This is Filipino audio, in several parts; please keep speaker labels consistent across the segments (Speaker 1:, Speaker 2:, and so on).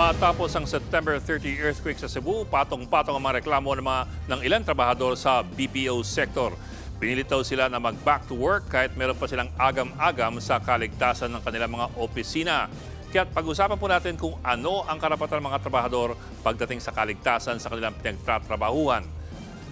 Speaker 1: Matapos ang September 30 earthquake sa Cebu, patong-patong ang mga reklamo ng ilang trabahador sa BPO sector. Pinilitaw sila na mag-back to work kahit meron pa silang agam-agam sa kaligtasan ng kanilang mga opisina. Kaya't pag-usapan po natin kung ano ang karapatan ng mga trabahador pagdating sa kaligtasan sa kanilang pinagtatrabahuhan.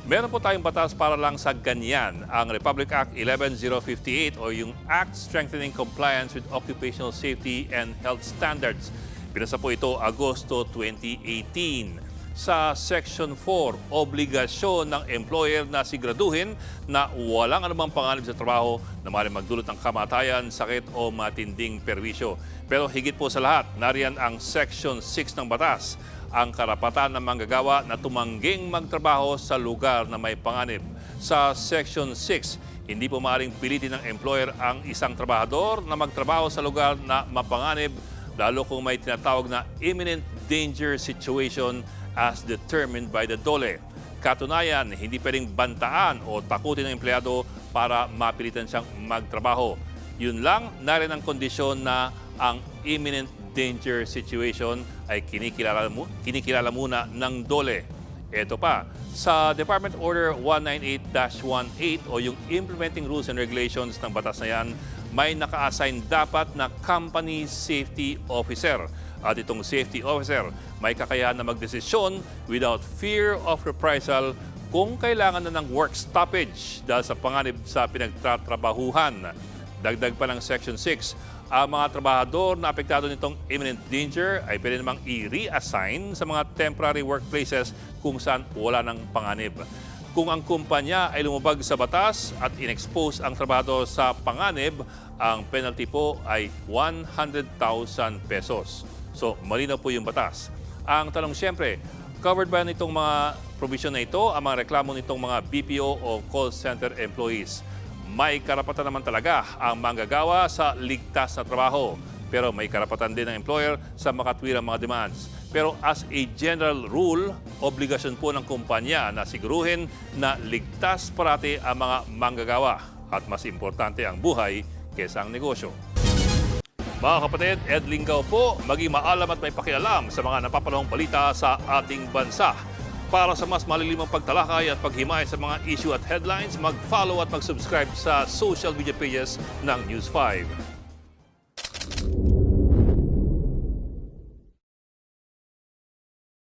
Speaker 1: Meron po tayong batas para lang sa ganyan, ang Republic Act 11058 o yung Act Strengthening Compliance with Occupational Safety and Health Standards. Pinasa po ito Agosto 2018. Sa Section 4, obligasyon ng employer na siguraduhin na walang anumang panganib sa trabaho na maaaring magdulot ng kamatayan, sakit o matinding perwisyo. Pero higit po sa lahat, nariyan ang Section 6 ng batas, ang karapatan ng manggagawa na tumangging magtrabaho sa lugar na may panganib. Sa Section 6, hindi po maaaring pilitin ng employer ang isang trabahador na magtrabaho sa lugar na mapanganib, lalo kung may tinatawag na imminent danger situation as determined by the DOLE. Katunayan, hindi pwedeng bantaan o takutin ng empleyado para mapilitan siyang magtrabaho. Yun lang, narin ang kondisyon na ang imminent danger situation ay kinikilala muna ng DOLE. Ito pa, sa Department Order 198-18 o yung Implementing Rules and Regulations ng batas na yan, may naka-assign dapat na Company Safety Officer. At itong safety officer may kakayahan na magdesisyon without fear of reprisal kung kailangan na ng work stoppage dahil sa panganib sa pinagtatrabahuhan. Dagdag pa ng Section 6, ang mga trabahador na apektado nitong imminent danger ay pwede namang i-reassign sa mga temporary workplaces kung saan wala ng panganib. Kung ang kumpanya ay lumabag sa batas at in-expose ang trabahador sa panganib, ang penalty po ay 100,000 pesos. So, malinaw po yung batas. Ang tanong siyempre, covered ba nitong mga provision na ito ang mga reklamo nitong mga BPO o call center employees? May karapatan naman talaga ang manggagawa sa ligtas na trabaho. Pero may karapatan din ng employer sa makatwirang mga demands. Pero as a general rule, obligasyon po ng kumpanya na siguruhin na ligtas parati ang mga manggagawa. At mas importante ang buhay kaysa ang negosyo. Mga kapatid, Ed Lingaw po, maging maalam at may pakialam sa mga napapanahong balita sa ating bansa. Para sa mas malilimang pagtalakay at paghimay sa mga issue at headlines, mag-follow at mag-subscribe sa social media pages ng News 5.